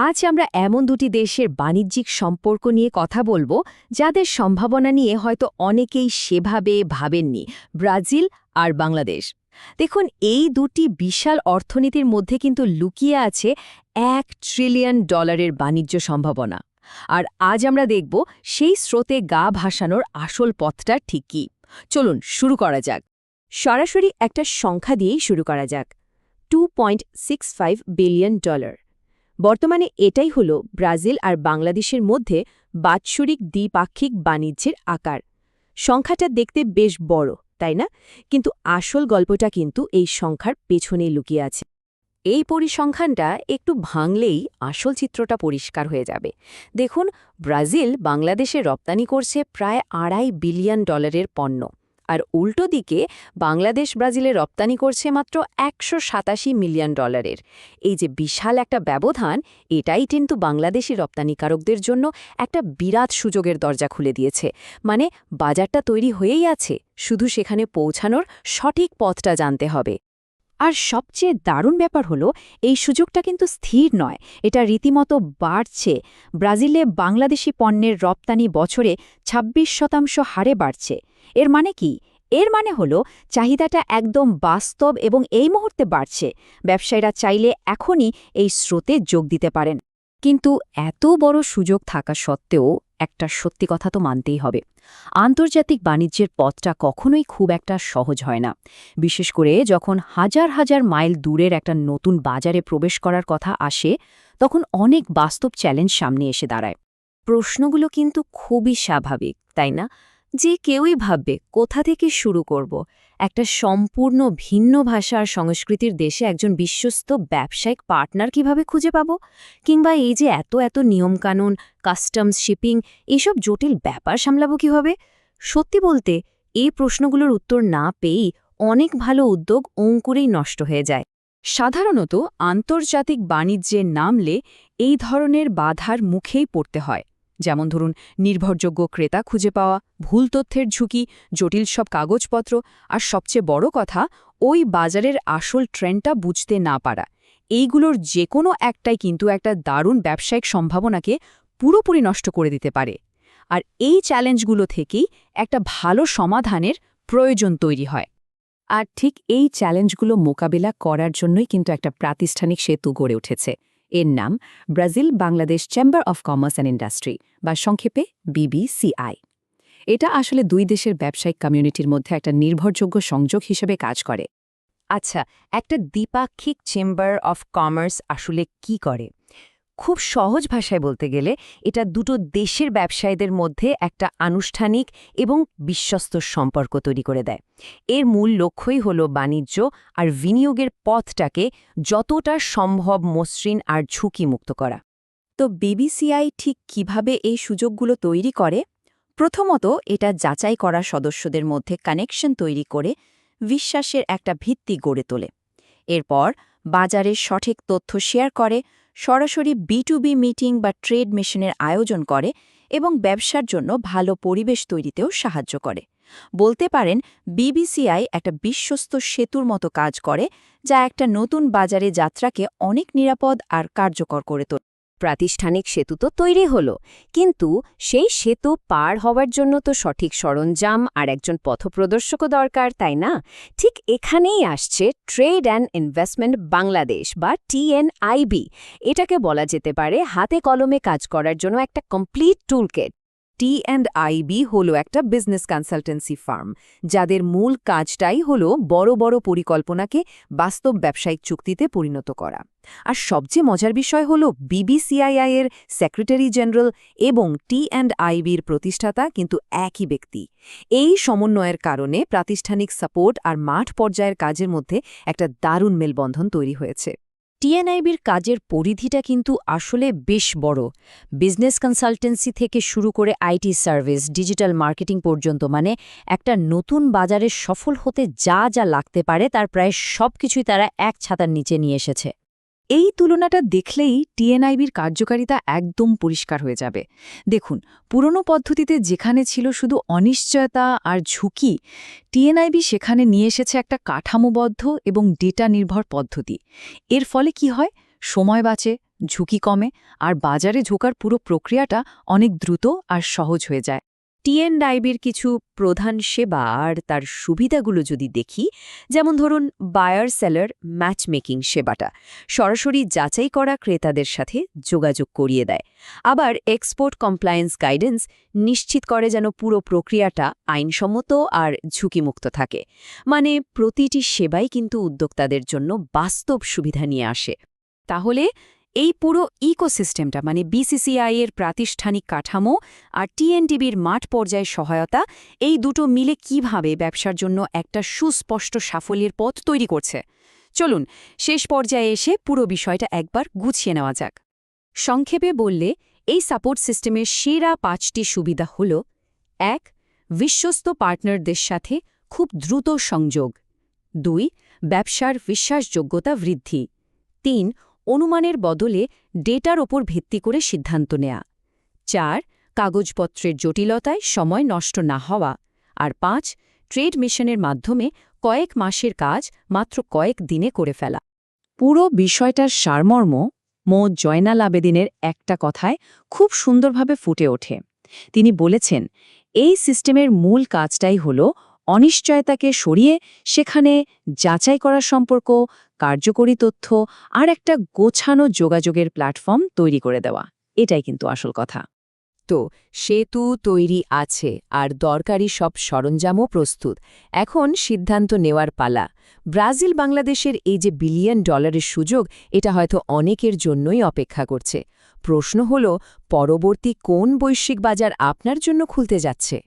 আজ আমরা এমন দুটি দেশের বাণিজ্যিক সম্পর্ক নিয়ে কথা বলবো যাদের সম্ভাবনা নিয়ে হয়তো অনেকেই সেভাবে ভাবেননি, ব্রাজিল আর বাংলাদেশ। দেখুন, এই দুটি বিশাল অর্থনীতির মধ্যে কিন্তু লুকিয়ে আছে $1 ট্রিলিয়ন বাণিজ্য সম্ভাবনা। আর আজ আমরা দেখব সেই স্রোতে গা ভাসানোর আসল পথটা ঠিক কী। চলুন শুরু করা যাক। সরাসরি একটা সংখ্যা দিয়েই শুরু করা যাক। $2.65 বিলিয়ন। বর্তমানে এটাই হল ব্রাজিল আর বাংলাদেশের মধ্যে বাৎসরিক দ্বিপাক্ষিক বাণিজ্যের আকার। সংখ্যাটা দেখতে বেশ বড়, তাই না? কিন্তু আসল গল্পটা কিন্তু এই সংখ্যার পেছনেই লুকিয়ে আছে। এই পরিসংখ্যানটা একটু ভাঙলেই আসল চিত্রটা পরিষ্কার হয়ে যাবে। দেখুন, ব্রাজিল বাংলাদেশে রপ্তানি করছে প্রায় $2.5 বিলিয়ন পণ্য, আর উল্টো দিকে বাংলাদেশ ব্রাজিলে রপ্তানি করছে মাত্র $187 মিলিয়ন। এই যে বিশাল একটা ব্যবধান, এটাই কিন্তু বাংলাদেশি রপ্তানিকারকদের জন্য একটা বিরাট সুযোগের দরজা খুলে দিয়েছে। মানে বাজারটা তৈরি হয়েই আছে, শুধু সেখানে পৌঁছানোর সঠিক পথটা জানতে হবে। আর সবচেয়ে দারুণ ব্যাপার হলো, এই সুযোগটা কিন্তু স্থির নয়, এটা রীতিমতো বাড়ছে। ব্রাজিলে বাংলাদেশি পণ্যের রপ্তানি বছরে 26% হারে বাড়ছে। এর মানে কি? এর মানে হলো চাহিদাটা একদম বাস্তব এবং এই মুহূর্তে বাড়ছে। ব্যবসায়ীরা চাইলে এখনই এই স্রোতে যোগ দিতে পারেন। কিন্তু এত বড় সুযোগ থাকা সত্ত্বেও একটা সত্যি কথা তো মানতেই হবে, আন্তর্জাতিক বাণিজ্যের পথটা কখনোই খুব একটা সহজ হয় না। বিশেষ করে যখন হাজার হাজার মাইল দূরের একটা নতুন বাজারে প্রবেশ করার কথা আসে, তখন অনেক বাস্তব চ্যালেঞ্জ সামনে এসে দাঁড়ায়। প্রশ্নগুলো কিন্তু খুবই স্বাভাবিক, তাই না? যে কেউই ভাববে কোথা থেকে শুরু করব। একটা সম্পূর্ণ ভিন্ন ভাষা আর সংস্কৃতির দেশে একজন বিশ্বস্ত ব্যবসায়িক পার্টনার কিভাবে খুঁজে পাব? কিংবা এই যে এত এত নিয়মকানুন, কাস্টমস, শিপিং, এসব জটিল ব্যাপার সামলাবো কিভাবে? সত্যি বলতে, এই প্রশ্নগুলোর উত্তর না পেয়েই অনেক ভালো উদ্যোগ অঙ্কুরেই নষ্ট হয়ে যায়। সাধারণত আন্তর্জাতিক বাণিজ্যে নামলে এই ধরনের বাধার মুখেই পড়তে হয়। যেমন ধরুন, নির্ভরযোগ্য ক্রেতা খুঁজে পাওয়া, ভুল তথ্যের ঝুঁকি, জটিল সব কাগজপত্র, আর সবচেয়ে বড় কথা, ওই বাজারের আসল ট্রেন্ডটা বুঝতে না পারা। এইগুলোর যে কোনো একটাই কিন্তু একটা দারুণ ব্যবসায়িক সম্ভাবনাকে পুরোপুরি নষ্ট করে দিতে পারে। আর এই চ্যালেঞ্জগুলো থেকেই একটা ভালো সমাধানের প্রয়োজন তৈরি হয়। আর ঠিক এই চ্যালেঞ্জগুলো মোকাবিলা করার জন্যই কিন্তু একটা প্রাতিষ্ঠানিক সেতু গড়ে উঠেছে। এর নাম Brazil Bangladesh chamber of commerce and industry, বা সংক্ষেপে BBCI। এটা আসলে দুই দেশের ব্যবসায়িক কমিউনিটির মধ্যে একটা নির্ভরযোগ্য সংযোগ হিসেবে কাজ করে। আচ্ছা, একটা দ্বিপাক্ষিক চেম্বার অফ কমার্স আসলে কি করে? খুব সহজ ভাষায় বলতে গেলে, এটা দুটো দেশের ব্যবসায়ীদের মধ্যে একটা আনুষ্ঠানিক এবং বিশ্বস্ত সম্পর্ক তৈরি করে দেয়। এর মূল লক্ষ্যই হল বাণিজ্য আর বিনিয়োগের পথটাকে যতটা সম্ভব মসৃণ আর ঝুঁকিমুক্ত করা। তো BBCI ঠিক কিভাবে এই সুযোগগুলো তৈরি করে? প্রথমত, এটা যাচাই করা সদস্যদের মধ্যে কানেকশন তৈরি করে বিশ্বাসের একটা ভিত্তি গড়ে তোলে। এরপর বাজারের সঠিক তথ্য শেয়ার করে, সরাসরি B2B মিটিং বা ট্রেড মিশনের আয়োজন করে এবং ব্যবসার জন্য ভালো পরিবেশ তৈরিতেও সাহায্য করে। বলতে পারেন, BBCI একটা বিশ্বস্ত সেতুর মতো কাজ করে, যা একটা নতুন বাজারে যাত্রাকে অনেক নিরাপদ আর কার্যকর করে তোলে। প্রাতিষ্ঠানিক সেতু তো তৈরি হলো, কিন্তু সেই সেতু পার হওয়ার জন্য তো সঠিক সরঞ্জাম আর একজন পথপ্রদর্শকও দরকার, তাই না? ঠিক এখানেই আসছে ট্রেড অ্যান্ড ইনভেস্টমেন্ট বাংলাদেশ বা TNIB। এটাকে বলা যেতে পারে হাতে কলমে কাজ করার জন্য একটা কমপ্লিট টুলকিট। TNIB হলো একটা বিজনেস কনসালটেন্সি ফার্ম, যাদের মূল কাজটাই হলো বড় বড় পরিকল্পনাকে বাস্তব ব্যবসায়িক চুক্তিতে পরিণত করা। আর সবচেয়ে মজার বিষয় হলো, BBCI এর সেক্রেটারি জেনারেল এবং TNIB-র প্রতিষ্ঠাতা কিন্তু একই ব্যক্তি। এই সমন্বয়ের কারণে প্রাতিষ্ঠানিক সাপোর্ট আর মাঠ পর্যায়ের কাজের মধ্যে একটা দারুণ মেলবন্ধন তৈরি হয়েছে। TNIB-র কাজের পরিধিটা কিন্তু আসলে বেশ বড়। বিজনেস কনসালটেন্সি থেকে শুরু করে IT সার্ভিস, ডিজিটাল মার্কেটিং পর্যন্ত, মানে একটা নতুন বাজারে সফল হতে যা যা লাগতে পারে তার প্রায় সবকিছুই তারা এক ছাতার নিচে নিয়ে এসেছে। এই তুলনাটা দেখলেই TNIB-র কার্যকারিতা একদম পরিষ্কার হয়ে যাবে। দেখুন, পুরনো পদ্ধতিতে যেখানে ছিল শুধু অনিশ্চয়তা আর ঝুঁকি, TNIB সেখানে নিয়ে এসেছে একটা কাঠামোবদ্ধ এবং ডেটা নির্ভর পদ্ধতি। এর ফলে কি হয়? সময় বাঁচে, ঝুঁকি কমে আর বাজারে ঝোকার পুরো প্রক্রিয়াটা অনেক দ্রুত আর সহজ হয়ে যায়। টিএনডাইবির কিছু প্রধান সেবা আর তার সুবিধাগুলো যদি দেখি, যেমন ধরুন বায়ার সেলার ম্যাচমেকিং সেবাটা সরাসরি যাচাই করা ক্রেতাদের সাথে যোগাযোগ করিয়ে দেয়। আবার এক্সপোর্ট কমপ্লায়েন্স গাইডেন্স নিশ্চিত করে যেন পুরো প্রক্রিয়াটা আইনসম্মত আর ঝুঁকিমুক্ত থাকে। মানে প্রতিটি সেবাই কিন্তু উদ্যোক্তাদের জন্য বাস্তব সুবিধা নিয়ে আসে। তাহলে এই পুরো ইকোসিস্টেমটা মানে বিসিসিআই এর প্রাতিষ্ঠানিক কাঠামো আর টিএনটিবির মাঠ পর্যায়ে সহায়তা, এই দুটো মিলে কিভাবে ব্যবসার জন্য একটা সুস্পষ্ট সাফল্যের পথ তৈরি করছে, চলুন শেষ পর্যায়ে এসে পুরো বিষয়টা একবার গুছিয়ে নেওয়া যাক। সংক্ষেপে বললে এই সাপোর্ট সিস্টেমের সেরা 5টি সুবিধা হল: 1. বিশ্বস্ত পার্টনারদের সাথে খুব দ্রুত সংযোগ। 2. ব্যবসার বিশ্বাসযোগ্যতা বৃদ্ধি। 3. অনুমানের বদলে ডেটার ওপর ভিত্তি করে সিদ্ধান্ত নেয়া। 4. কাগজপত্রের জটিলতায় সময় নষ্ট না হওয়া। আর 5. ট্রেড মিশনের মাধ্যমে কয়েক মাসের কাজ মাত্র কয়েক দিনে করে ফেলা। পুরো বিষয়টার সারমর্ম মো জয়নাল আবেদিনের একটা কথায় খুব সুন্দরভাবে ফুটে ওঠে। তিনি বলেছেন, এই সিস্টেমের মূল কাজটাই হল অনিশ্চয়তাকে সরিয়ে সেখানে যাচাই করার সম্পর্ক, কার্যকরী তথ্য আর একটা গোছানো যোগাযোগের প্ল্যাটফর্ম তৈরি করে দেওয়া। এটাই কিন্তু আসল কথা। তো সেতু তৈরি আছে আর দরকারি সব সরঞ্জামও প্রস্তুত। এখন সিদ্ধান্ত নেওয়ার পালা। ব্রাজিল বাংলাদেশের এই যে $1 বিলিয়ন সুযোগ, এটা হয়তো অনেকের জন্যই অপেক্ষা করছে। প্রশ্ন হল, পরবর্তী কোন বৈশ্বিক বাজার আপনার জন্য খুলতে যাচ্ছে?